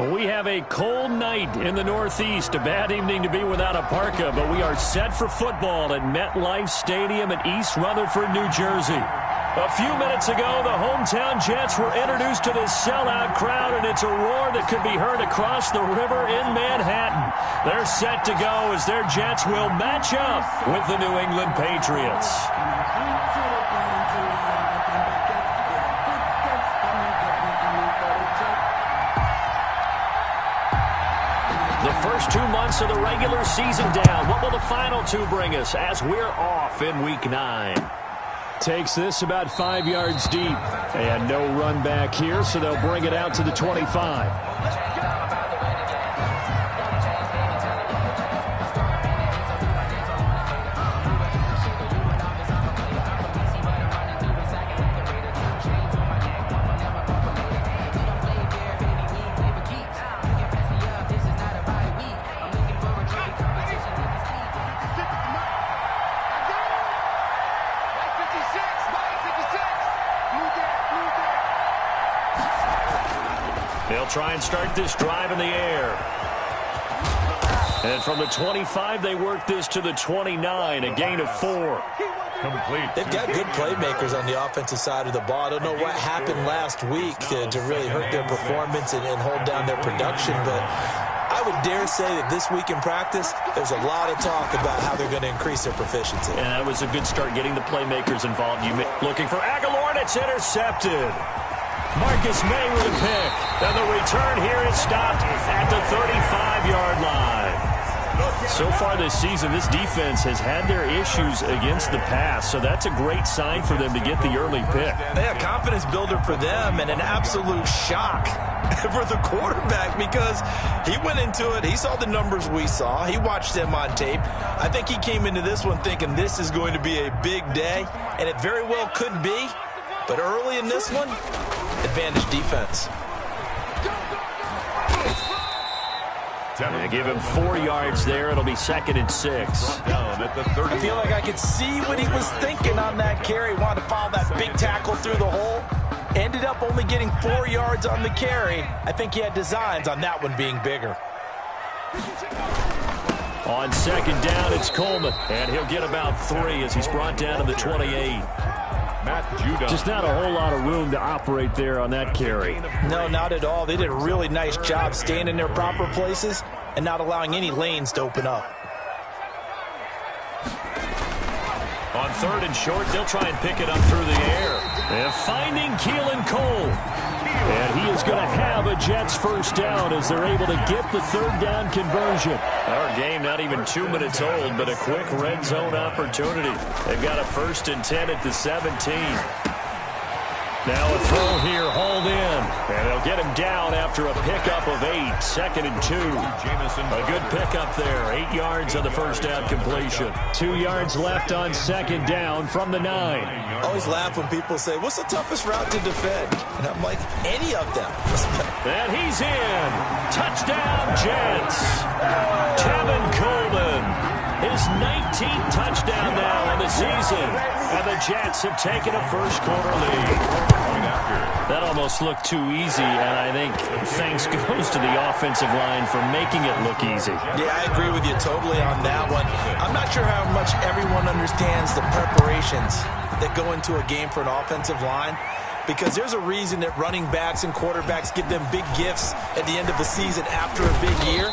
We have a cold night in the Northeast. A bad evening to be without a parka, but we are set for football at MetLife Stadium in East Rutherford, New Jersey. A few minutes ago, the hometown Jets were introduced to this sellout crowd, and it's a roar that could be heard across the river in Manhattan. They're set to go as their Jets will match up with the New England Patriots. The first 2 months of the regular season down. What will the final two bring us as we're off in Week 9? Takes this about 5 yards deep. And no run back here, so they'll bring it out to the 25. They'll try and start this drive in the air. And from the 25, they work this to the 29, a gain of 4. Complete. They've got good playmakers on the offensive side of the ball. I don't know what happened last week to really hurt their performance and hold down their production, but I would dare say that this week in practice, there's a lot of talk about how they're going to increase their proficiency. And that was a good start getting the playmakers involved. Looking for Aguilar, and it's intercepted. Marcus May with a pick. And the return here is stopped at the 35-yard line. So far this season, this defense has had their issues against the pass, so that's a great sign for them to get the early pick. Yeah, confidence builder for them and an absolute shock for the quarterback because he went into it. He saw the numbers we saw. He watched them on tape. I think he came into this one thinking this is going to be a big day, and it very well could be. But early in this one, advantage defense. They give him 4 yards there. It'll be 2nd and 6. Down at the 30. I feel like I could see what he was thinking on that carry. Wanted to follow that big tackle through the hole. Ended up only getting 4 yards on the carry. I think he had designs on that one being bigger. On 2nd down, it's Coleman. And he'll get about 3 as he's brought down to the 28. Just not a whole lot of room to operate there on that carry. No, not at all. They did a really nice job staying in their proper places and not allowing any lanes to open up. On 3rd and short, they'll try and pick it up through the air. And finding Keelan Cole. And he is going to have a Jets first down as they're able to get the 3rd down conversion. Our game not even 2 minutes old, but a quick red zone opportunity. They've got a 1st and 10 at the 17. Now a throw here, hauled in. And they'll get him down after a pickup of 8, 2nd and 2. A good pickup there, 8 yards on the first down completion. 2 yards left on 2nd down from the 9. I always laugh when people say, what's the toughest route to defend? And I'm like, any of them. And he's in. Touchdown, Jets. Tevin Coleman. His 19th touchdown now on the season. And the Jets have taken a first-quarter lead. That almost looked too easy, and I think thanks goes to the offensive line for making it look easy. Yeah, I agree with you totally on that one. I'm not sure how much everyone understands the preparations that go into a game for an offensive line, because there's a reason that running backs and quarterbacks give them big gifts at the end of the season after a big year.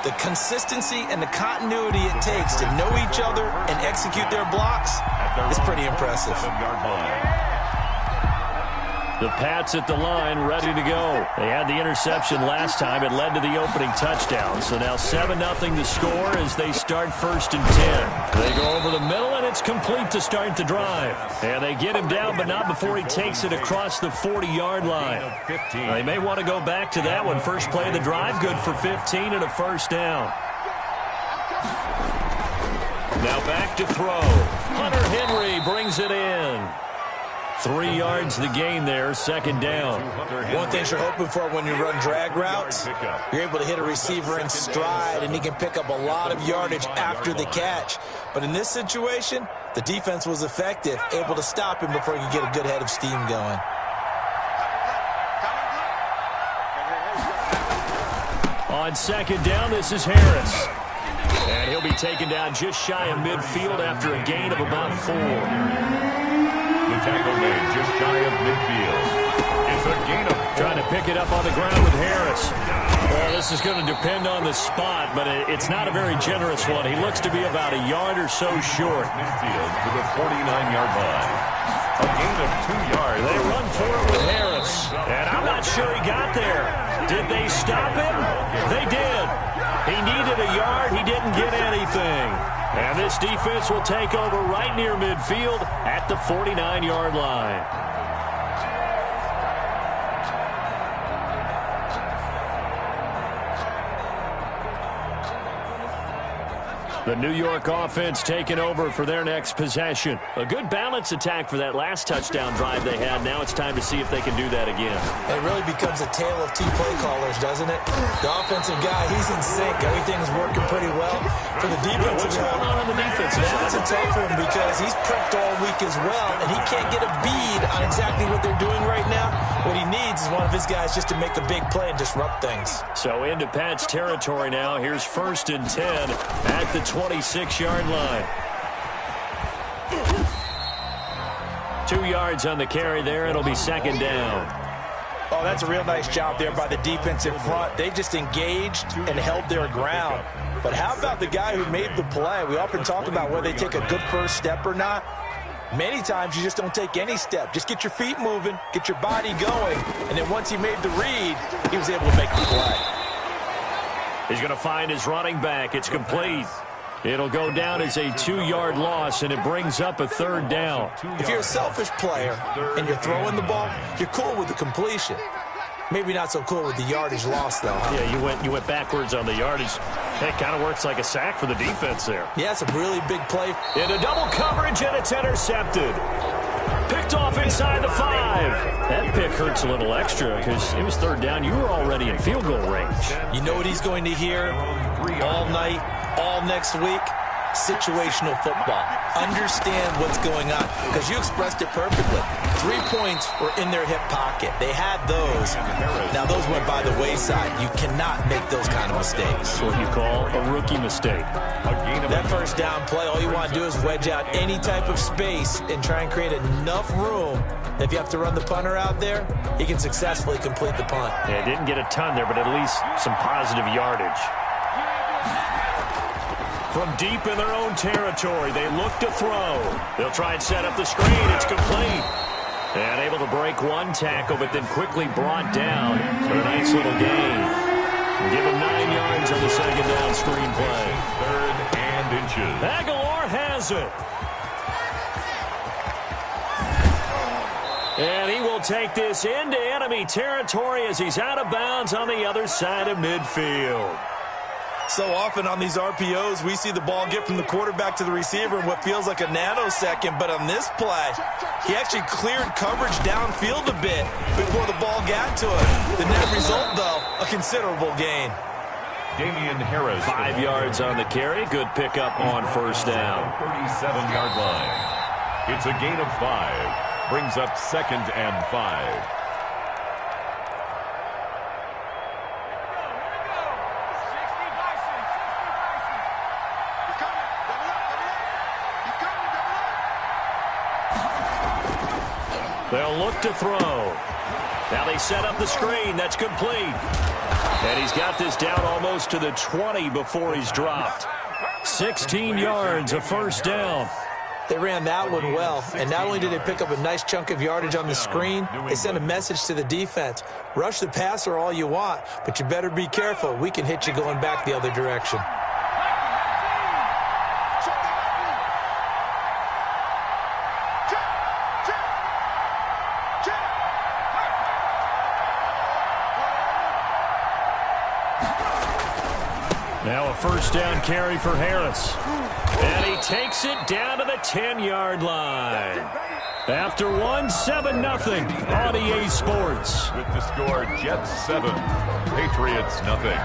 The consistency and the continuity it takes to know each other and execute their blocks is pretty impressive. The Pats at the line, ready to go. They had the interception last time. It led to the opening touchdown. So now 7-0 the score as they start 1st and 10. They go over the middle, and it's complete to start the drive. And they get him down, but not before he takes it across the 40-yard line. They may want to go back to that one. First play of the drive, good for 15 and a first down. Now back to throw. Hunter Henry brings it in. 3 yards the gain there, 2nd down. One thing you're hoping for when you run drag routes, you're able to hit a receiver in stride, and he can pick up a lot of yardage after the catch. But in this situation, the defense was effective, able to stop him before he could get a good head of steam going. On second down, this is Harris. And he'll be taken down just shy of midfield after a gain of about 4. The tackle made just shy of midfield. It's a gain of 4. Trying to pick it up on the ground with Harris. Well, this is going to depend on the spot, but it's not a very generous one. He looks to be about a yard or so short. Midfield to the 49-yard line. A gain of 2 yards. They run for it with Harris. And I'm not sure he got there. Did they stop him? They did. He needed a yard. He didn't get anything. And this defense will take over right near midfield at the 49-yard line. The New York offense taking over for their next possession. A good balance attack for that last touchdown drive they had. Now it's time to see if they can do that again. It really becomes a tale of two play callers, doesn't it? The offensive guy, he's in sync. Everything's working pretty well. For the defensive What's going on the defensive side? That's a tough one because he's prepped all week as well, and he can't get a bead on exactly what they're doing right now. What he needs is one of his guys just to make a big play and disrupt things. So into Pat's territory now. Here's 1st and 10 at the 26-yard line. 2 yards on the carry there. It'll be 2nd down. Oh, that's a real nice job there by the defensive front. They just engaged and held their ground. But how about the guy who made the play? We often talk about whether they take a good first step or not. Many times you just don't take any step. Just get your feet moving, get your body going, and then once he made the read, he was able to make the play. He's going to find his running back. It's complete. It'll go down as a 2-yard loss, and it brings up a 3rd down. If you're a selfish player and you're throwing the ball, you're cool with the completion. Maybe not so cool with the yardage loss, though. Huh? Yeah, you went backwards on the yardage. It kind of works like a sack for the defense there. Yeah, it's a really big play. Into double coverage, and it's intercepted. Picked off inside the 5. That pick hurts a little extra because it was 3rd down. You were already in field goal range. You know what he's going to hear all night, all next week? Situational football. Understand what's going on because you expressed it perfectly. 3 points were in their hip pocket. They had those. Now those went by the wayside. You cannot make those kind of mistakes. What you call a rookie mistake. That 1st down play, all you want to do is wedge out any type of space and try and create enough room that if you have to run the punter out there, he can successfully complete the punt. Yeah, didn't get a ton there, but at least some positive yardage. From deep in their own territory, they look to throw. They'll try and set up the screen. It's complete. And able to break one tackle, but then quickly brought down for a nice little gain. Give him 9 yards on the 2nd down screen play. 3rd and inches. Aguilar has it. And he will take this into enemy territory as he's out of bounds on the other side of midfield. So often on these RPOs, we see the ball get from the quarterback to the receiver in what feels like a nanosecond. But on this play, he actually cleared coverage downfield a bit before the ball got to him. The net result, though, a considerable gain. Damian Harris. 5 yards on the carry. Good pickup on 1st down. 37-yard line. It's a gain of 5. Brings up 2nd and 5. They'll look to throw. Now they set up the screen. That's complete. And he's got this down almost to the 20 before he's dropped. 16 yards, a 1st down. They ran that one well, and not only did they pick up a nice chunk of yardage on the screen, they sent a message to the defense. Rush the passer all you want, but you better be careful. We can hit you going back the other direction. Now a 1st down carry for Harris. And he takes it down to the 10-yard line. After one, 7-0 on EA Sports. With the score, Jets 7, Patriots nothing.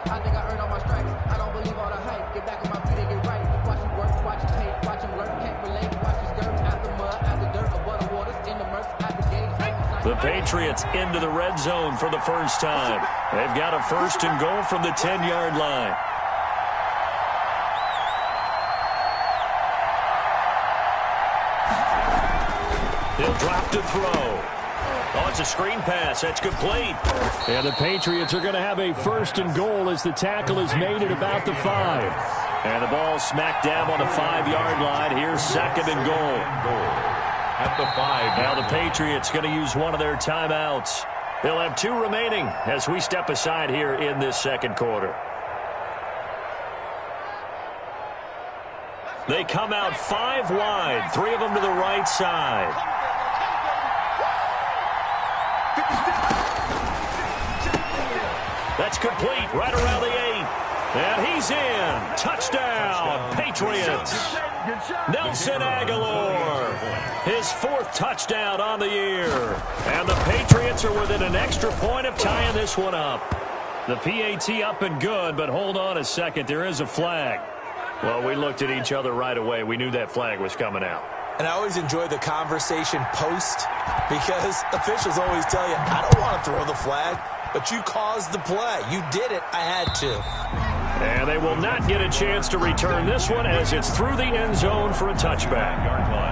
I think I earned all my stripes. I don't believe all the hype. Get back on my feet and get right. Watch you The Patriots into the red zone for the first time. They've got a first and goal from the 10-yard line. He'll drop to throw. Oh, it's a screen pass. That's complete. And the Patriots are going to have a first and goal as the tackle is made at about the 5. And the ball smacked down on the 5-yard line. Here's second and goal. At the 5. Now the Patriots going to use one of their timeouts. They'll have 2 remaining as we step aside here in this second quarter. They come out 5 wide, 3 of them to the right side. That's complete right around the 8. And he's in. Touchdown, Patriots. Nelson Aguilar, his 4th touchdown on the year. And the Patriots are within an extra point of tying this one up. The PAT up and good, but hold on a second. There is a flag. Well, we looked at each other right away. We knew that flag was coming out. And I always enjoy the conversation post because officials always tell you, I don't want to throw the flag, but you caused the play. You did it. I had to. And they will not get a chance to return this one as it's through the end zone for a touchback.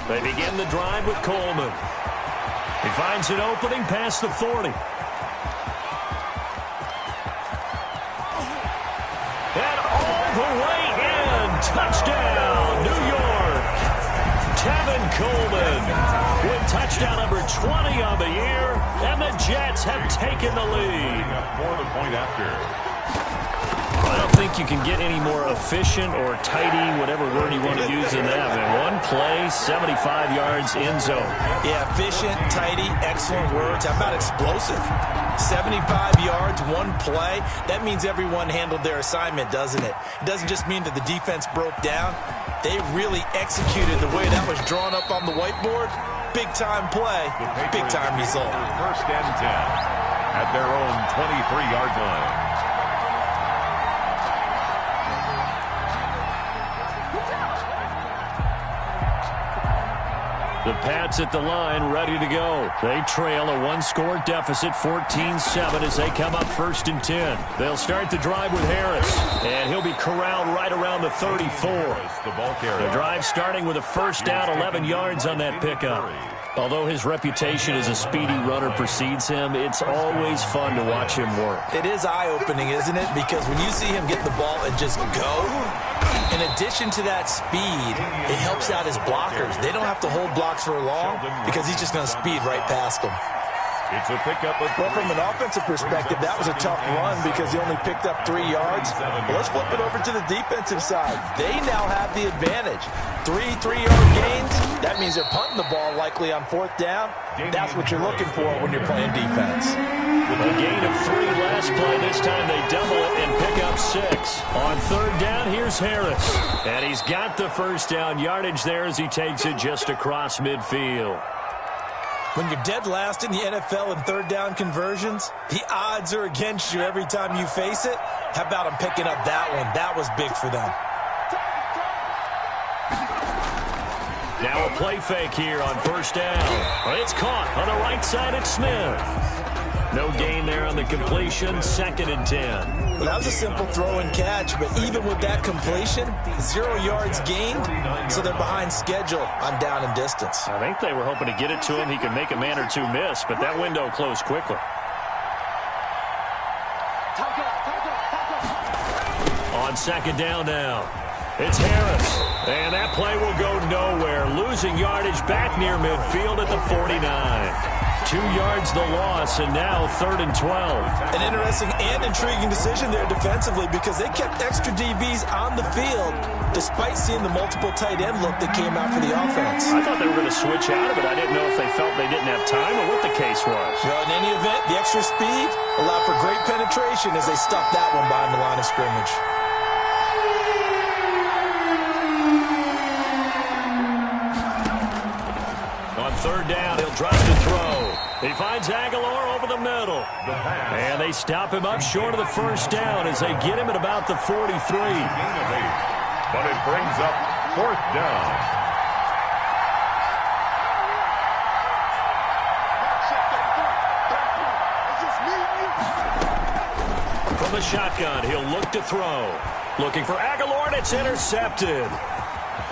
They begin the drive with Coleman. He finds an opening past the 40. And all the way in. Touchdown, New York. Tevin Coleman with touchdown number 20 on the year. And the Jets have taken the lead. For the point after. I don't think you can get any more efficient or tidy, whatever word you want to use in that. Man, one play, 75 yards in zone. Yeah, efficient, tidy, excellent words. How about explosive? 75 yards, one play. That means everyone handled their assignment, doesn't it? It doesn't just mean that the defense broke down. They really executed the way that was drawn up on the whiteboard. Big-time play, big-time result. First and 10 at their own 23-yard line. The Pats at the line, ready to go. They trail a one-score deficit, 14-7, as they come up first and 10. They'll start the drive with Harris, and he'll be corralled right around the 34. The drive starting with a first down, 11 yards on that pickup. Although his reputation as a speedy runner precedes him, it's always fun to watch him work. It is eye-opening, isn't it? Because when you see him get the ball and just go, in addition to that speed, it helps out his blockers. They don't have to hold blocks for long because he's just going to speed right past them. It's a pickup of well, from an offensive perspective, that was a tough run because he only picked up 3 yards. Well, let's flip it over to the defensive side. They now have the advantage. 3 3-yard gains, that means they're punting the ball likely on 4th down. That's what you're looking for when you're playing defense. A gain of 3 last play. This time they double it and pick up 6. On 3rd down, here's Harris. And he's got the first down yardage there as he takes it just across midfield. When you're dead last in the NFL in 3rd down conversions, the odds are against you every time you face it. How about him picking up that one? That was big for them. Now a play fake here on 1st down. It's caught on the right side. It's Smith. No gain there on the completion. 2nd and 10. Well, that was a simple throw and catch, but even with that completion, 0 yards gained, so they're behind schedule on down and distance. I think they were hoping to get it to him. He could make a man or two miss, but that window closed quickly. On 2nd down now. It's Harris, and that play will go nowhere. Losing yardage back near midfield at the 49. 2 yards the loss, and now 3rd and 12. An interesting and intriguing decision there defensively because they kept extra DBs on the field despite seeing the multiple tight end look that came out for the offense. I thought they were going to switch out of it. I didn't know if they felt they didn't have time or what the case was. Well, in any event, the extra speed allowed for great penetration as they stuffed that one behind the line of scrimmage. He finds Aguilar over the middle. And they stop him up short of the first down as they get him at about the 43. But it brings up 4th down. From the shotgun, he'll look to throw. Looking for Aguilar, and it's intercepted.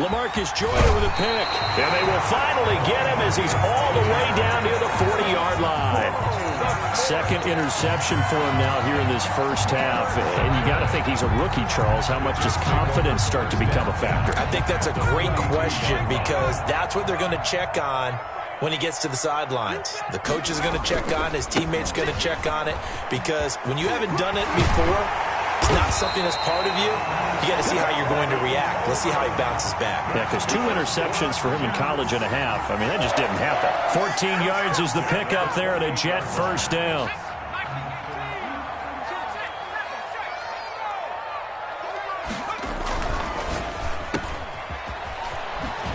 LaMarcus Joyner with a pick. And they will finally get him as he's all the way down near the 40-yard line. Second interception for him now here in this first half. And you got to think he's a rookie, Charles. How much does confidence start to become a factor? I think that's a great question because that's what they're going to check on when he gets to the sidelines. The coach is going to check on it. His teammates going to check on it because when you haven't done it before, it's not something that's part of you. You got to see how you're going to react. Let's see how he bounces back. Yeah, because 2 interceptions for him in college and a half. I mean, that just didn't happen. 14 yards is the pickup there and a Jet first down.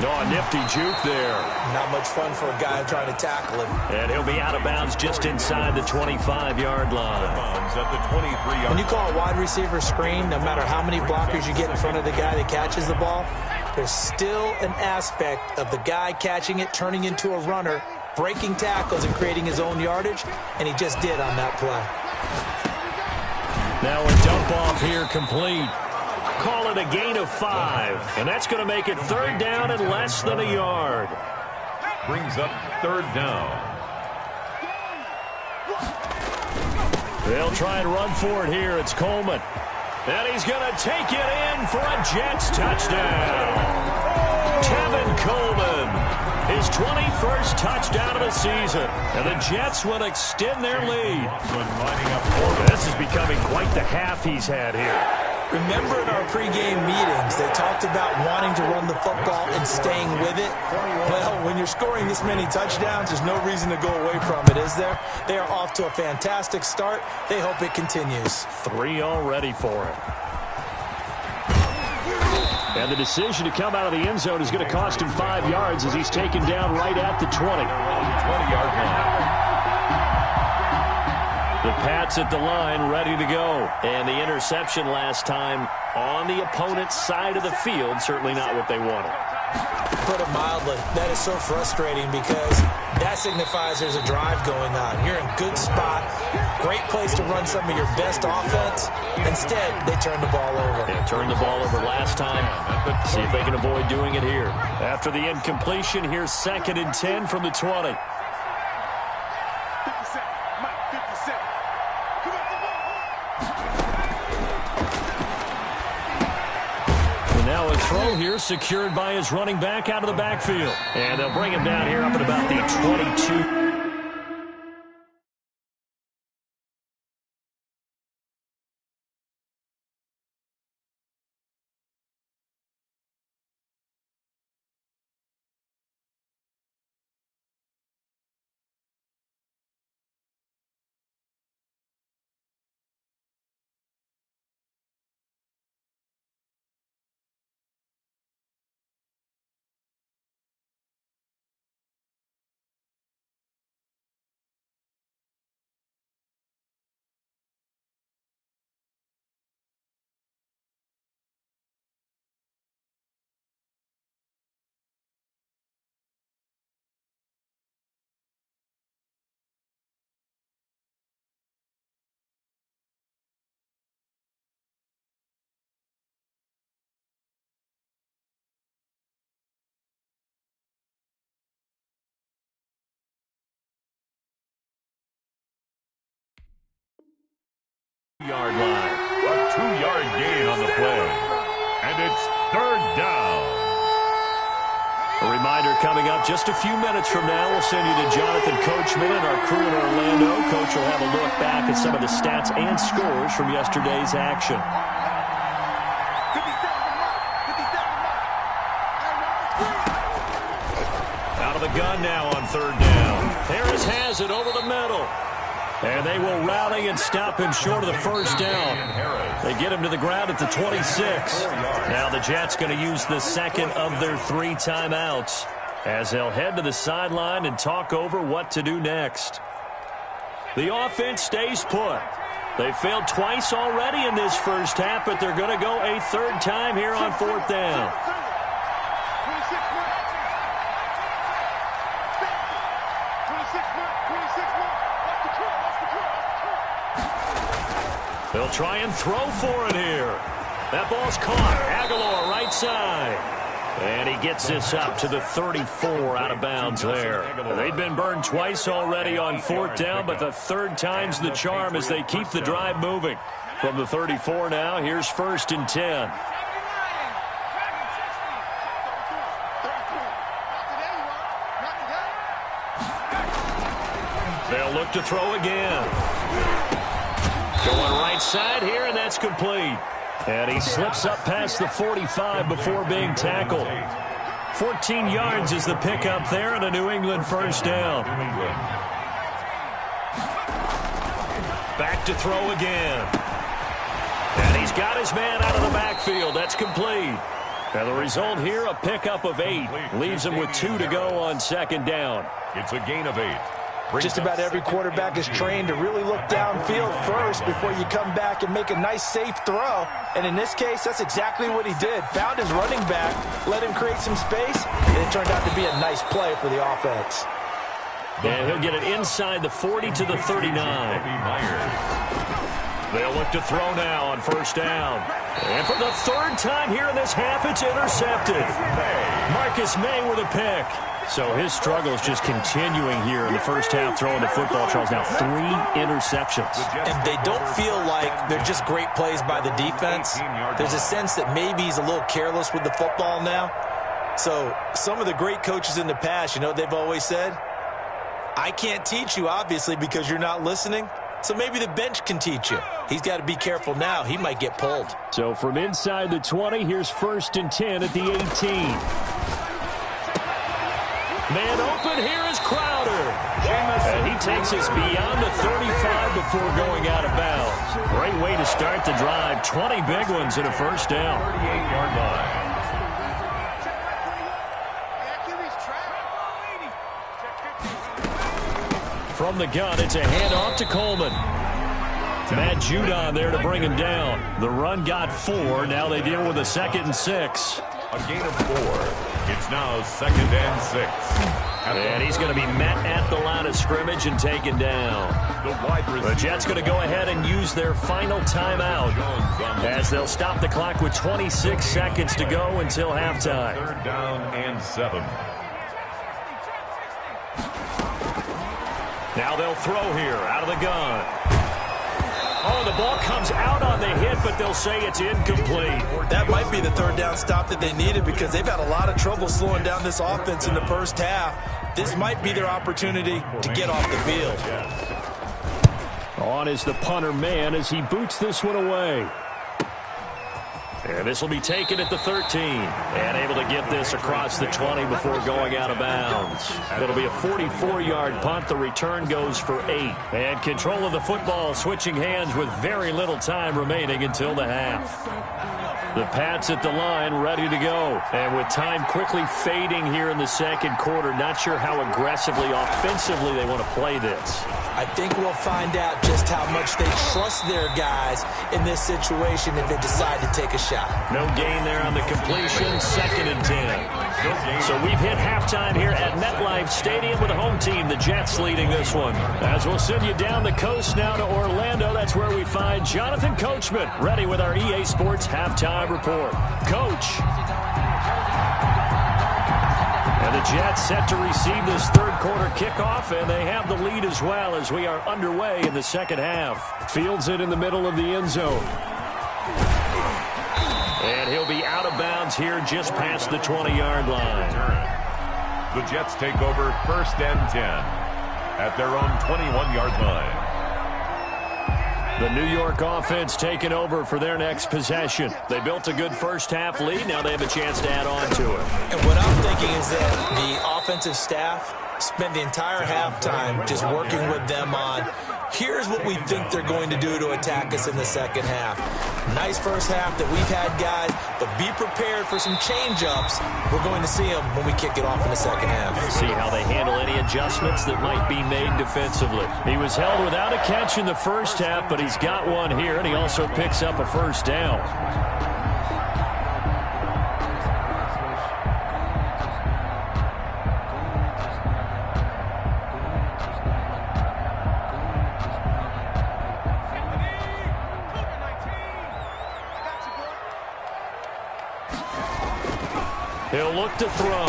No, a nifty juke there. Not much fun for a guy trying to tackle him. And he'll be out of bounds just inside the 25-yard line. At the 23-yard. When you call a wide receiver screen, no matter how many blockers you get in front of the guy that catches the ball, there's still an aspect of the guy catching it, turning into a runner, breaking tackles and creating his own yardage, and he just did on that play. Now a dump off here complete. Call it a gain of 5, and that's going to make it 3rd down and less than a yard. Brings up 3rd down. They'll try and run for it here. It's Coleman. And he's going to take it in for a Jets touchdown. Tevin Coleman, his 21st touchdown of the season. And the Jets will extend their lead. This is becoming quite the half he's had here. Remember in our pregame meetings, they talked about wanting to run the football and staying with it. Well, when you're scoring this many touchdowns, there's no reason to go away from it, is there? They are off to a fantastic start. They hope it continues. 3 already for him. And the decision to come out of the end zone is going to cost him 5 yards as he's taken down right at the 20. 20-yard line. The Pats at the line, ready to go. And the interception last time on the opponent's side of the field, certainly not what they wanted. Put it mildly, that is so frustrating because that signifies there's a drive going on. You're in a good spot, great place to run some of your best offense. Instead, they turn the ball over. They turned the ball over last time. See if they can avoid doing it here. After the incompletion, here's 2nd and 10 from the 20. Now a throw here secured by his running back out of the backfield. And they'll bring him down here up at about the 22. Yard line. A 2-yard gain on the play. And it's 3rd down. A reminder coming up just a few minutes from now. We'll send you to Jonathan Coachman and our crew in Orlando. Coach will have a look back at some of the stats and scores from yesterday's action. Out of the gun now on 3rd down. Harris has it over the middle. And they will rally and stop him short of the first down. They get him to the ground at the 26. Now the Jets going to use the 2nd of their 3 timeouts as they'll head to the sideline and talk over what to do next. The offense stays put. They failed twice already in this first half, but they're going to go a third time here on fourth down. They'll try and throw for it here. That ball's caught. Aguilar right side. And he gets this up to the 34 out of bounds there. They've been burned twice already on fourth down, but the third time's the charm as they keep the drive moving. From the 34 now, here's 1st and 10. They'll look to throw again. Going right side here, and that's complete. And he slips up past the 45 before being tackled. 14 yards is the pickup there, and a New England first down. Back to throw again. And he's got his man out of the backfield. That's complete. And the result here, a pickup of 8. Leaves him with 2 to go on second down. It's a gain of 8. Just about every quarterback is trained to really look downfield first before you come back and make a nice, safe throw. And in this case, that's exactly what he did. Found his running back, let him create some space, and it turned out to be a nice play for the offense. And he'll get it inside the 40 to the 39. They'll look to throw now on first down. And for the third time here in this half, it's intercepted. Marcus May with a pick. So his struggle is just continuing here in the first half, throwing the football. Charles, now 3 interceptions. And they don't feel like they're just great plays by the defense. There's a sense that maybe he's a little careless with the football now. So some of the great coaches in the past, you know what they've always said? I can't teach you, obviously, because you're not listening. So maybe the bench can teach you. He's got to be careful now. He might get pulled. So from inside the 20, here's 1st and 10 at the 18. Man open, here is Crowder. And he takes us beyond the 35 before going out of bounds. Great way to start the drive. 20 big ones and a first down. 38-yard line. From the gun, it's a handoff to Coleman. Matt Judon there to bring him down. The run got 4. Now they deal with a 2nd and 6. A gain of 4. It's now 2nd and 6. And he's going to be met at the line of scrimmage and taken down. The Jets going to go ahead and use their final timeout as they'll stop the clock with 26 seconds to go until halftime. 3rd down and 7. Now they'll throw here out of the gun. Oh, the ball comes out on the hit, but they'll say it's incomplete. That might be the 3rd down stop that they needed because they've had a lot of trouble slowing down this offense in the first half. This might be their opportunity to get off the field. On is the punter man as he boots this one away. And this will be taken at the 13. And able to get this across the 20 before going out of bounds. It'll be a 44-yard punt. The return goes for 8. And control of the football switching hands with very little time remaining until the half. The Pats at the line ready to go. And with time quickly fading here in the second quarter, not sure how aggressively, offensively they want to play this. I think we'll find out just how much they trust their guys in this situation if they decide to take a shot. No gain there on the completion, 2nd and 10. So we've hit halftime here at MetLife Stadium with the home team, the Jets, leading this one. As we'll send you down the coast now to Orlando, that's where we find Jonathan Coachman, ready with our EA Sports halftime report. Coach. And the Jets set to receive this third quarter kickoff, and they have the lead as well as we are underway in the second half. Fields it in the middle of the end zone. And he'll be out of bounds here just past the 20-yard line. The Jets take over 1st and 10 at their own 21-yard line. The New York offense taking over for their next possession. They built a good first half lead. Now they have a chance to add on to it. And what I'm thinking is that the offensive staff spent the entire halftime just working with them on, here's what we think they're going to do to attack us in the second half. Nice first half that we've had, guys, but be prepared for some change-ups. We're going to see them when we kick it off in the second half. See how they handle any adjustments that might be made defensively. He was held without a catch in the first half, but he's got one here, and he also picks up a first down. He'll look to throw.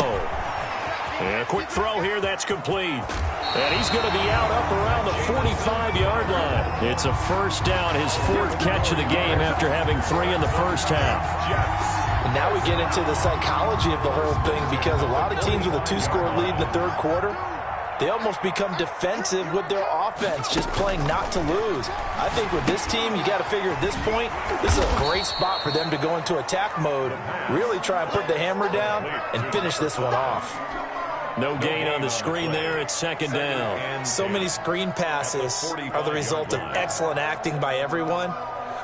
And a quick throw here, that's complete. And he's going to be out up around the 45-yard line. It's a first down, his fourth catch of the game after having 3 in the first half. And now we get into the psychology of the whole thing, because a lot of teams with a 2-score lead in the third quarter, they almost become defensive with their offense, just playing not to lose. I think with this team, you got to figure at this point, this is a great spot for them to go into attack mode, really try and put the hammer down and finish this one off. No gain on the screen there. It's second down. So many screen passes are the result of excellent acting by everyone.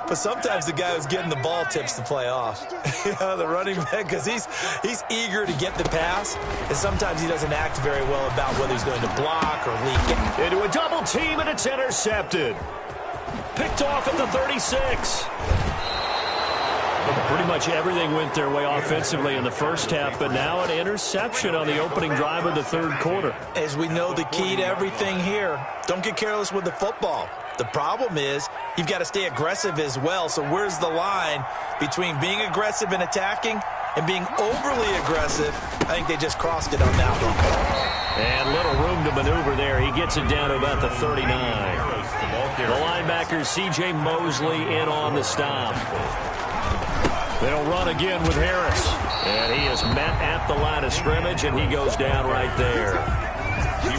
But sometimes the guy who's getting the ball tips the play off. The running back, because he's eager to get the pass, and sometimes he doesn't act very well about whether he's going to block or leak it. Into a double team, and it's intercepted. Picked off at the 36. Pretty much everything went their way offensively in the first half, but now an interception on the opening drive of the third quarter. As we know, the key to everything here, don't get careless with the football. The problem is you've got to stay aggressive as well. So where's the line between being aggressive and attacking and being overly aggressive? I think they just crossed it on that one. And little room to maneuver there. He gets it down to about the 39. The linebacker, C.J. Mosley, in on the stop. They'll run again with Harris. And he is met at the line of scrimmage, and he goes down right there.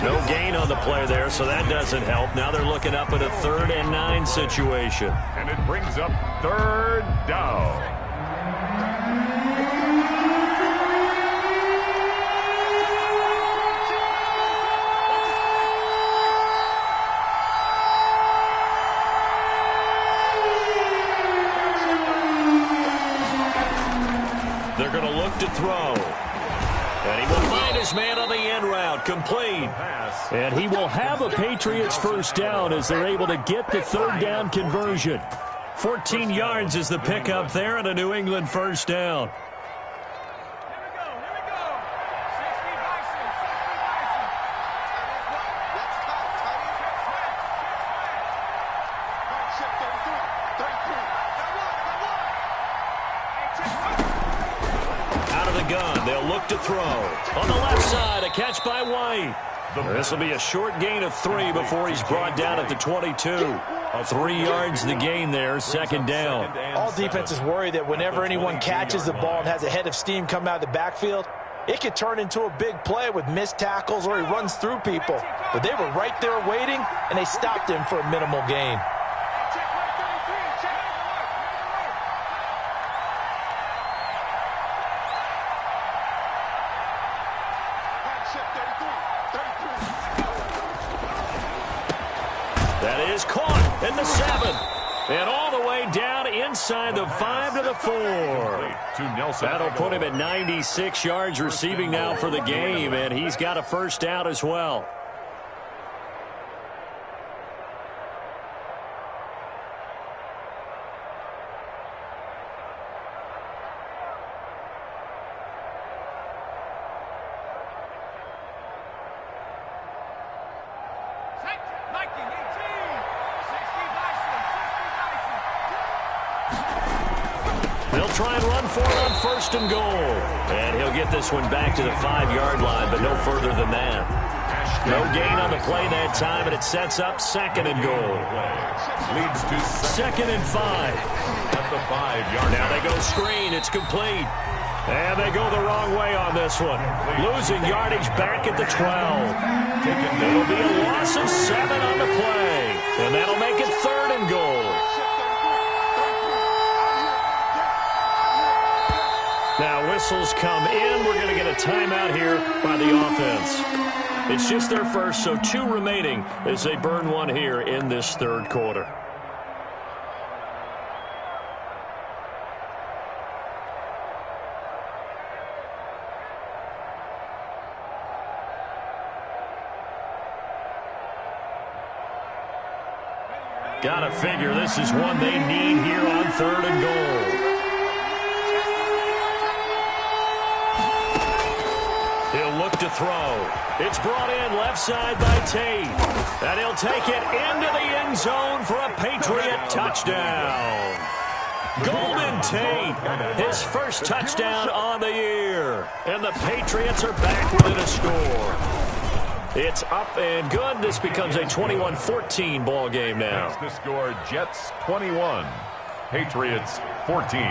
No gain on the play there, so that doesn't help. Now they're looking up at a 3rd and 9 situation. And it brings up 3rd down. They're going to look to throw. And he will find his man on the end route, complete. And he will have a Patriots first down as they're able to get the 3rd down conversion. 14 yards is the pickup there and a New England first down. They'll look to throw. On the left side, a catch by White. This will be a short gain of 3 before he's brought down at the 22. 3 yards the gain there, second down. All defenses worry that whenever anyone catches the ball and has a head of steam come out of the backfield, it could turn into a big play with missed tackles or he runs through people. But they were right there waiting, and they stopped him for a minimal gain. That is caught at the 7. And all the way down inside the 5 to the 4. That'll put him at 96 yards receiving now for the game, and he's got a first down as well. They'll try and run for it on 1st and goal. And he'll get this one back to the 5-yard line, but no further than that. No gain on the play that time, and it sets up 2nd and goal. Leads to 2nd and 5. At the 5-yard line. Now they go screen. It's complete. And they go the wrong way on this one. Losing yardage back at the 12. It'll be a loss of 7 on the play. And that'll make it 3rd and goal. Now whistles come in. We're going to get a timeout here by the offense. It's just their first, so 2 remaining as they burn one here in this third quarter. Gotta figure this is one they need here on 3rd and goal. He'll look to throw. It's brought in left side by Tate. And he'll take it into the end zone for a Patriot touchdown. Golden Tate, his first touchdown on the year. And the Patriots are back within a score. It's up and good. This becomes a 21-14 ball game now. That's the score, Jets 21, Patriots 14.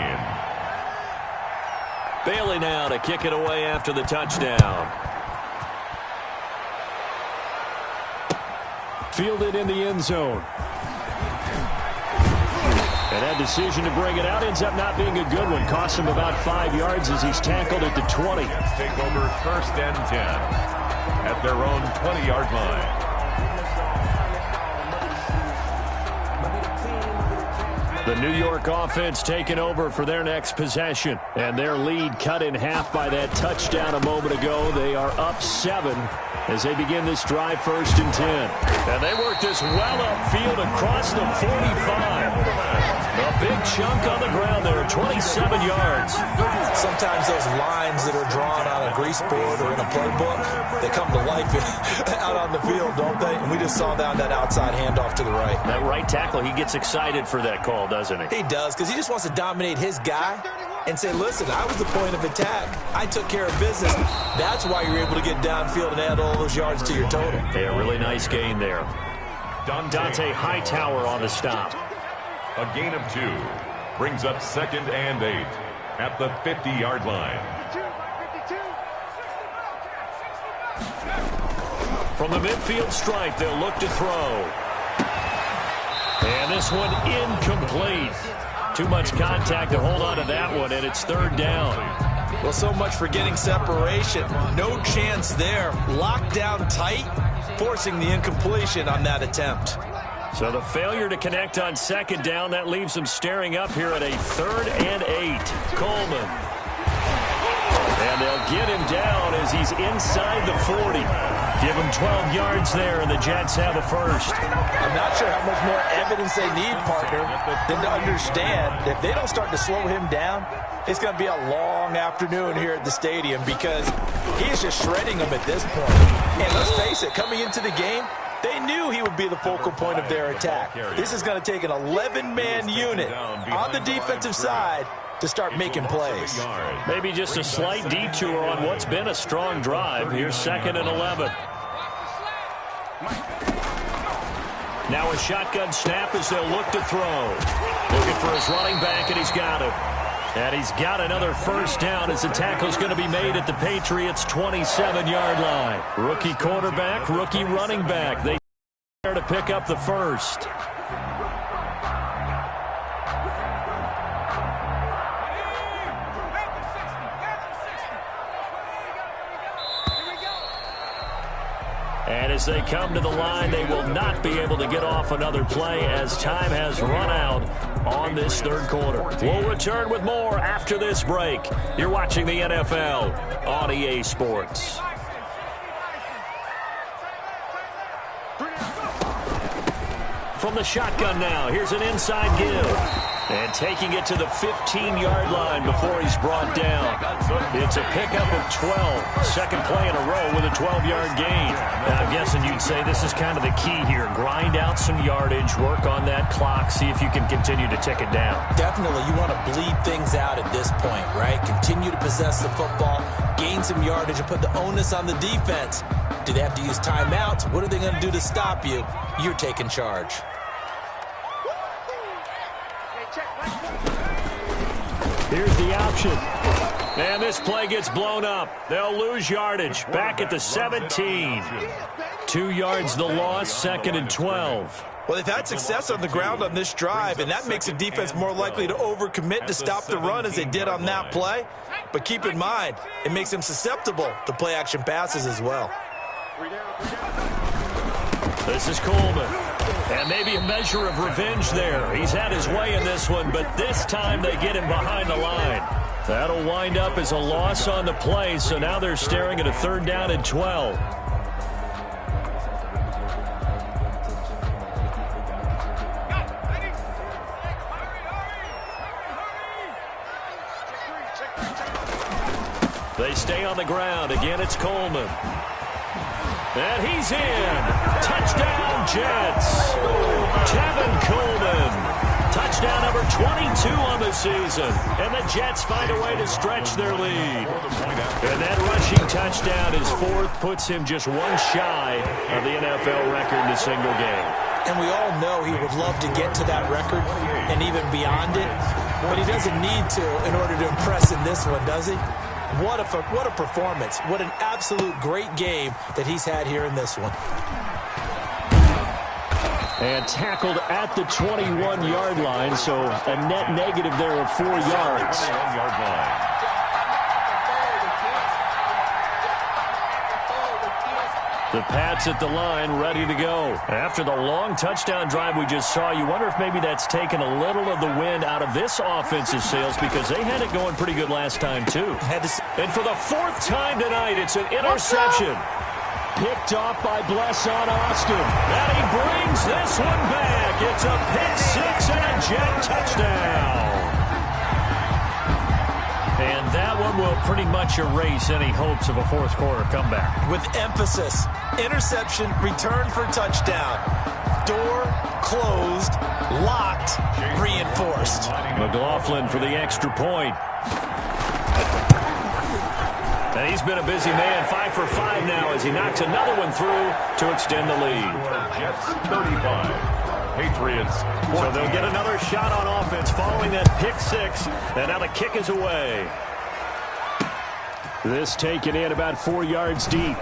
Bailey now to kick it away after the touchdown. Fielded in the end zone. And that decision to bring it out ends up not being a good one. Cost him about 5 yards as he's tackled at the 20. Jets take over 1st and 10 at their own 20-yard line. The New York offense taking over for their next possession. And their lead cut in half by that touchdown a moment ago. They are up 7 as they begin this drive 1st and 10. And they work this well upfield across the 45. A big chunk on the ground there, 27 yards. Sometimes those lines that are drawn on a grease board or in a playbook, they come to life out on the field, don't they? And we just saw down that outside handoff to the right. That right tackle, he gets excited for that call, doesn't he? He does, because he just wants to dominate his guy and say, listen, I was the point of attack. I took care of business. That's why you're able to get downfield and add all those yards to your total. Yeah, really nice gain there. Dante Hightower on the stop. A gain of 2 brings up 2nd and 8 at the 50-yard line. From the midfield stripe, they'll look to throw. And this one incomplete. Too much contact to hold on to that one, and it's 3rd down. Well, so much for getting separation. No chance there. Locked down tight, forcing the incompletion on that attempt. So the failure to connect on 2nd down, that leaves them staring up here at a 3rd and 8. Coleman. And they'll get him down as he's inside the 40. Give him 12 yards there, and the Jets have a first. I'm not sure how much more evidence they need, partner, than to understand that if they don't start to slow him down, it's going to be a long afternoon here at the stadium because he is just shredding them at this point. And let's face it, coming into the game, they knew he would be the focal point of their attack. This is going to take an 11-man unit on the defensive side to start making plays. Maybe just a slight detour on what's been a strong drive. Here's 2nd and 11. Now a shotgun snap as they'll look to throw. Looking for his running back, and he's got it. And he's got another first down as the tackle's going to be made at the Patriots' 27-yard line. Rookie quarterback, rookie running back. They there to pick up the first. And as they come to the line, they will not be able to get off another play as time has run out on this 3rd quarter. We'll return with more after this break. You're watching the NFL on EA Sports. From the shotgun now, here's an inside give. And taking it to the 15-yard line before he's brought down. It's a pickup of 12. Second play in a row with a 12-yard gain. And I'm guessing you'd say this is kind of the key here. Grind out some yardage, work on that clock, see if you can continue to tick it down. Definitely, you want to bleed things out at this point, right? Continue to possess the football, gain some yardage, and put the onus on the defense. Do they have to use timeouts? What are they going to do to stop you? You're taking charge. Here's the option. And this play gets blown up. They'll lose yardage. Back at the 17. 2 yards the loss, 2nd and 12. Well, they've had success on the ground on this drive, and that makes the defense more likely to overcommit to stop the run as they did on that play. But keep in mind, it makes them susceptible to play-action passes as well. This is Coleman. And maybe a measure of revenge there. He's had his way in this one, but this time they get him behind the line. That'll wind up as a loss on the play, so now they're staring at a 3rd down and 12. They stay on the ground. Again, it's Coleman. And he's in. Touchdown, Jets. Tevin Coleman. Touchdown number 22 on the season. And the Jets find a way to stretch their lead. And that rushing touchdown, his 4th, puts him just one shy of the NFL record in a single game. And we all know he would love to get to that record and even beyond it. But he doesn't need to in order to impress in this one, does he? What a performance. What an absolute great game that he's had here in this one. And tackled at the 21-yard line, so a net negative there of 4 yards. The Pats at the line, ready to go. After the long touchdown drive we just saw, you wonder if maybe that's taken a little of the wind out of this offensive sails because they had it going pretty good last time, too. And for the 4th time tonight, it's an interception. Picked off by Blesson Austin. And he brings this one back. It's a pick 6 and a Jet touchdown. And that one will pretty much erase any hopes of a 4th quarter comeback. With emphasis, interception, return for touchdown. Door closed, locked, reinforced. McLaughlin for the extra point. And he's been a busy man, 5 for 5 now as he knocks another one through to extend the lead. Jets 35. Patriots 14. So they'll get another shot on offense following that pick 6. And now the kick is away. This taken in about 4 yards deep.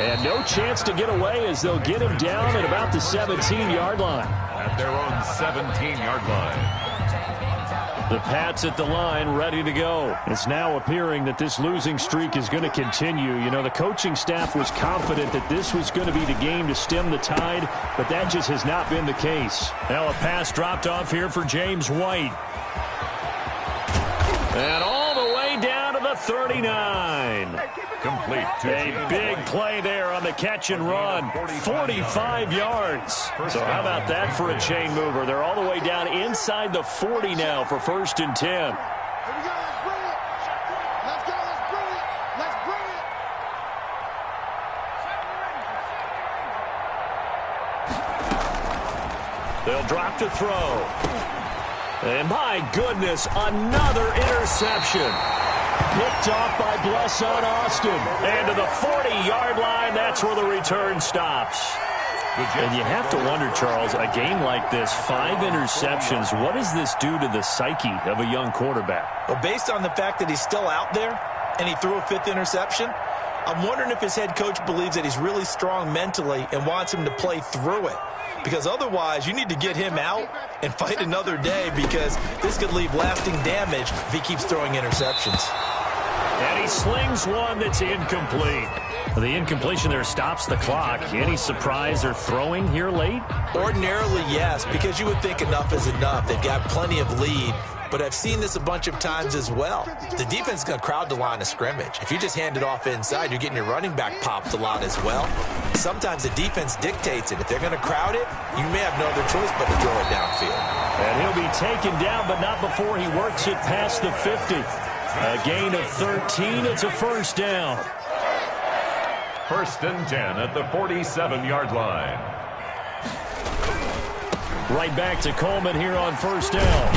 And no chance to get away as they'll get him down at about the 17-yard line. At their own 17-yard line. The Pats at the line, ready to go. It's now appearing that this losing streak is going to continue. You know, the coaching staff was confident that this was going to be the game to stem the tide, but that just has not been the case. Now a pass dropped off here for James White. And all the way down to the 39. Complete. A big play there on the catch and run. 45 yards. So how about that for a chain mover? They're all the way down inside the 40 now for 1st and 10. Here we go. Let's bring it. Let's go. Let's bring it. Let's bring it. They'll drop to throw. And my goodness, another interception. Picked off by Blesson Austin. And to the 40-yard line, that's where the return stops. And you have to wonder, Charles, a game like this, 5 interceptions, what does this do to the psyche of a young quarterback? Well, based on the fact that he's still out there and he threw a 5th interception, I'm wondering if his head coach believes that he's really strong mentally and wants him to play through it. Because otherwise, you need to get him out and fight another day because this could leave lasting damage if he keeps throwing interceptions. And he slings one that's incomplete. The incompletion there stops the clock. Any surprise they're throwing here late? Ordinarily, yes, because you would think enough is enough. They've got plenty of lead. But I've seen this a bunch of times as well. The defense is going to crowd the line of scrimmage. If you just hand it off inside, you're getting your running back popped a lot as well. Sometimes the defense dictates it. If they're going to crowd it, you may have no other choice but to throw it downfield. And he'll be taken down, but not before he works it past the 50. A gain of 13. It's a 1st down. 1st and 10 at the 47-yard line. Right back to Coleman here on 1st down.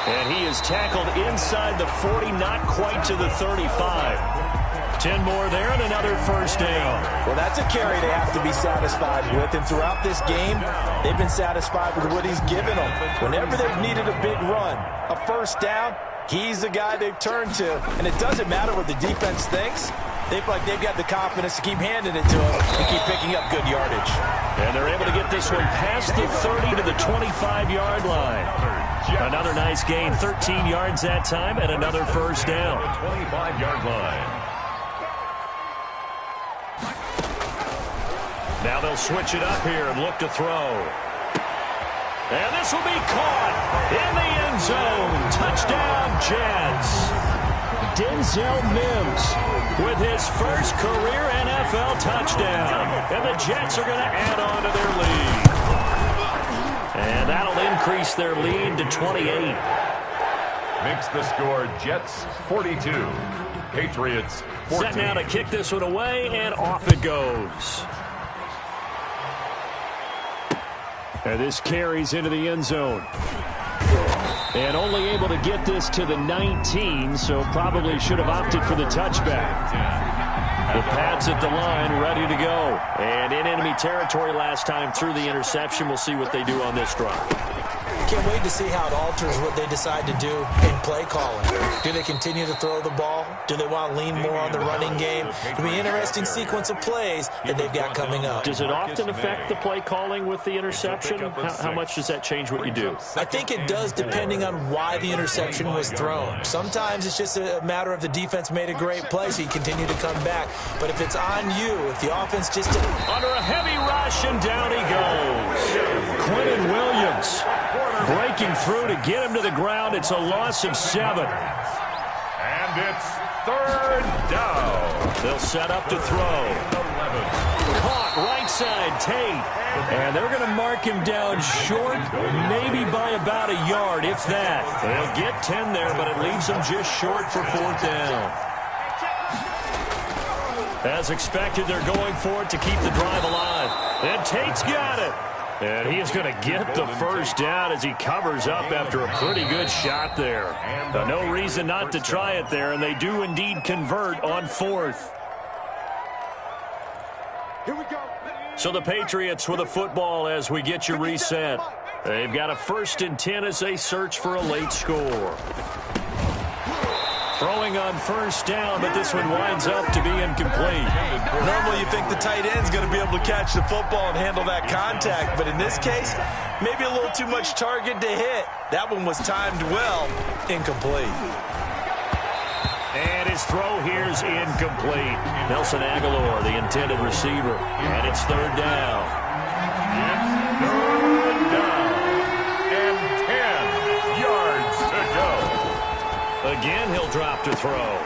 And he is tackled inside the 40, not quite to the 35. 10 more there and another 1st down. Well, that's a carry they have to be satisfied with. And throughout this game, they've been satisfied with what he's given them. Whenever they've needed a big run, a 1st down, he's the guy they've turned to. And it doesn't matter what the defense thinks. They feel like they've got the confidence to keep handing it to him and keep picking up good yardage. And they're able to get this one past the 30 to the 25-yard line. Another nice gain, 13 yards that time, and another first down. 25-yard line. Now they'll switch it up here and look to throw. And this will be caught in the end zone. Touchdown, Jets. Denzel Mims with his first career NFL touchdown. And the Jets are going to add on to their lead. And that'll increase their lead to 28. Makes the score Jets 42. Patriots 14. Set now to kick this one away, and off it goes. And this carries into the end zone. And only able to get this to the 19, so probably should have opted for the touchback. The Pats at the line, ready to go. And in enemy territory last time through the interception. We'll see what they do on this drive. Can't wait to see how it alters what they decide to do in play calling. Do they continue to throw the ball? Do they want to lean more on the running game? It'll be an interesting sequence of plays that they've got coming up. Does it often affect the play calling with the interception? How much does that change what you do? I think it does, depending on why the interception was thrown. Sometimes it's just a matter of the defense made a great play, so you continue to come back. But if it's on you, if the offense just... Under a heavy rush, and down he goes. Quentin Williams breaking through to get him to the ground. It's a loss of 7. And it's third down. They'll set up to throw. 11. Caught right side, Tate. And they're going to mark him down short, maybe by about a yard, if that. They'll get 10 there, but it leaves them just short for 4th down. As expected, they're going for it to keep the drive alive. And Tate's got it. And he is going to get the first down as he covers up after a pretty good shot there. No reason not to try it there, and they do indeed convert on 4th. Here we go. So the Patriots with a football as we get you reset. They've got a 1st and 10 as they search for a late score. Throwing on 1st down, but this one winds up to be incomplete. Normally you think the tight end's going to be able to catch the football and handle that contact, but in this case, maybe a little too much target to hit. That one was timed well, incomplete. And his throw here's incomplete. Nelson Aguilar, the intended receiver, and it's 3rd down. Third down. And 10 yards to go. Again, he'll drop to throw.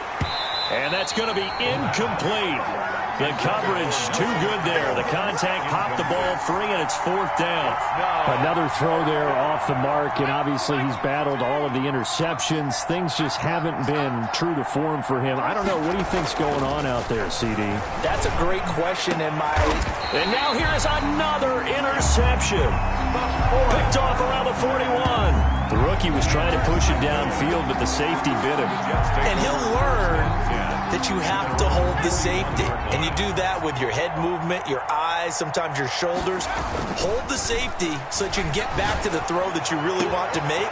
And that's going to be incomplete. The coverage too good there. The contact popped the ball free, and it's 4th down. Another throw there off the mark, and obviously he's battled all of the interceptions. Things just haven't been true to form for him. I don't know. What do you think's going on out there, CD? That's a great question, and now here's another interception. Picked off around the 41. The rookie was trying to push it downfield, but the safety bit him. And he'll learn that you have to hold the safety. And you do that with your head movement, your eyes, sometimes your shoulders. Hold the safety so that you can get back to the throw that you really want to make.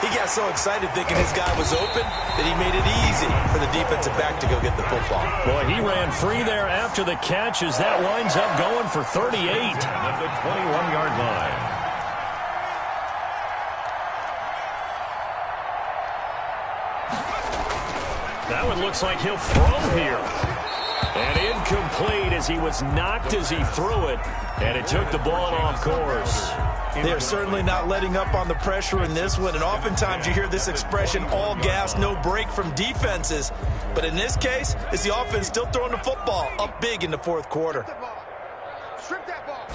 He got so excited thinking his guy was open that he made it easy for the defensive back to go get the football. Boy, he ran free there after the catch as that winds up going for 38. At the 21-yard line. That one looks like he'll throw here. And incomplete as he was knocked as he threw it. And it took the ball off course. They're certainly not letting up on the pressure in this one. And oftentimes you hear this expression, all gas, no break from defenses. But in this case, it's the offense still throwing the football up big in the 4th quarter. Strip that ball.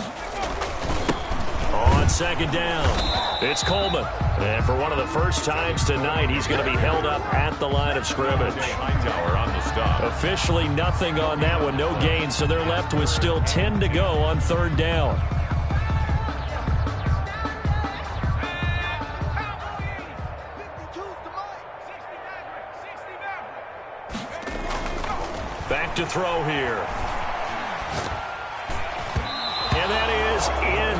On 2nd down, it's Coleman. And for one of the first times tonight, he's going to be held up at the line of scrimmage. Hightower on the stop. Officially nothing on that one, no gain, so they're left with still 10 to go on 3rd down. Back to throw here. And that is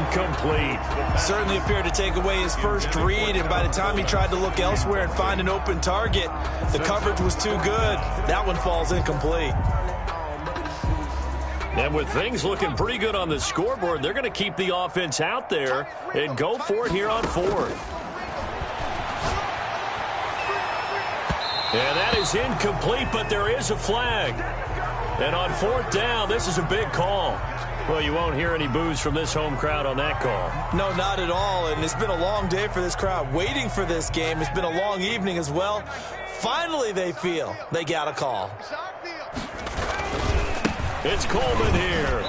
incomplete. Certainly appeared to take away his first read, and by the time he tried to look elsewhere and find an open target, the coverage was too good. That one falls incomplete. And with things looking pretty good on the scoreboard, they're going to keep the offense out there and go for it here on fourth. And that is incomplete, but there is a flag. And on fourth down, this is a big call. Well, you won't hear any boos from this home crowd on that call. No, not at all. And it's been a long day for this crowd waiting for this game. It's been a long evening as well. Finally, they feel they got a call. It's Coleman here.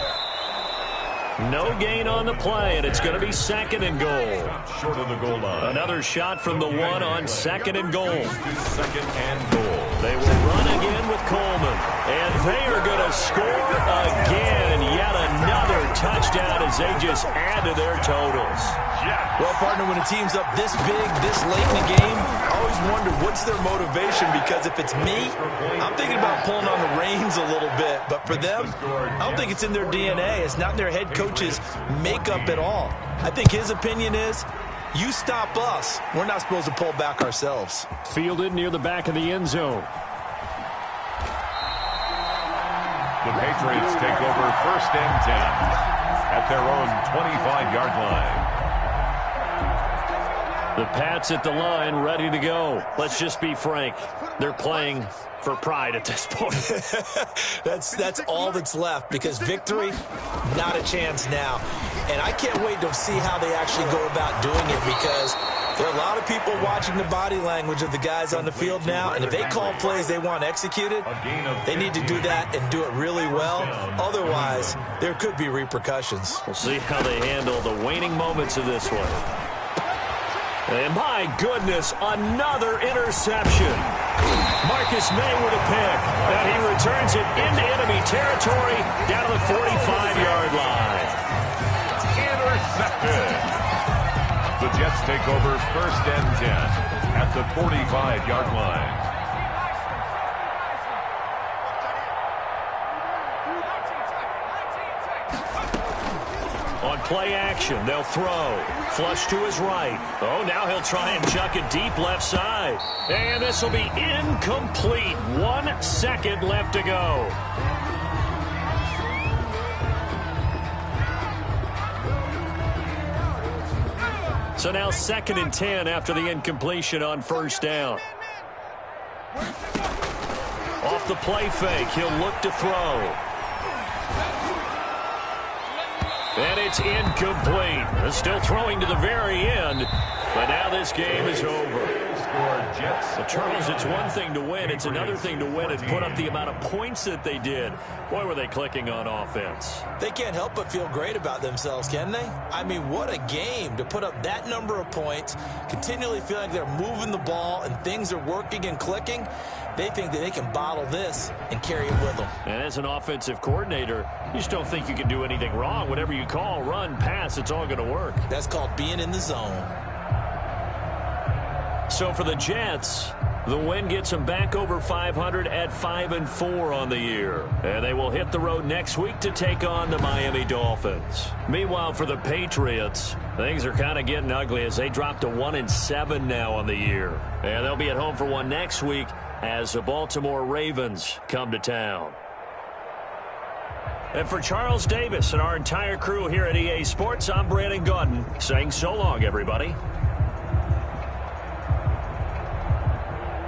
No gain on the play, and it's going to be second and goal. Short of the goal line. Another shot from the one on second and goal. Second and goal. They will run again with Coleman. And they are going to score again. Yet another touchdown as they just add to their totals. Well, partner, when a team's up this big, this late in the game, I always wonder what's their motivation, because if it's me, I'm thinking about pulling on the reins a little bit. But for them, I don't think it's in their DNA. It's not in their head coach's makeup at all. I think his opinion is, you stop us, we're not supposed to pull back ourselves. Fielded near the back of the end zone. The Patriots take over first and 10 at their own 25-yard line. The Pats at the line, ready to go. Let's just be frank. They're playing for pride at this point. That's all that's left, because victory, not a chance now. And I can't wait to see how they actually go about doing it, because there are a lot of people watching the body language of the guys on the field now, and if they call plays they want executed, they need to do that and do it really well. Otherwise, there could be repercussions. We'll see how they handle the waning moments of this one. And my goodness, another interception. Marcus May with a pick. And he returns it into enemy territory down to the 45-yard line. Intercepted. The Jets take over first and 10 at the 45-yard line. On play action, they'll throw. Flush to his right. Oh, now he'll try and chuck it deep left side. And this will be incomplete. 1 second left to go. So now second and 10 after the incompletion on first down. Off the play fake, he'll look to throw. And it's incomplete. They're still throwing to the very end, but now this game is over. But Charles, it's one thing to win. It's another thing to win and put up the amount of points that they did. Boy, were they clicking on offense. They can't help but feel great about themselves, can they? I mean, what a game to put up that number of points, continually feeling like they're moving the ball and things are working and clicking. They think that they can bottle this and carry it with them. And as an offensive coordinator, you just don't think you can do anything wrong. Whatever you call, run, pass, it's all going to work. That's called being in the zone. So for the Jets, the win gets them back over 500 at 5-4 on the year. And they will hit the road next week to take on the Miami Dolphins. Meanwhile, for the Patriots, things are kind of getting ugly as they drop to 1-7 now on the year. And they'll be at home for one next week as the Baltimore Ravens come to town. And for Charles Davis and our entire crew here at EA Sports, I'm Brandon Gaudin saying so long, everybody.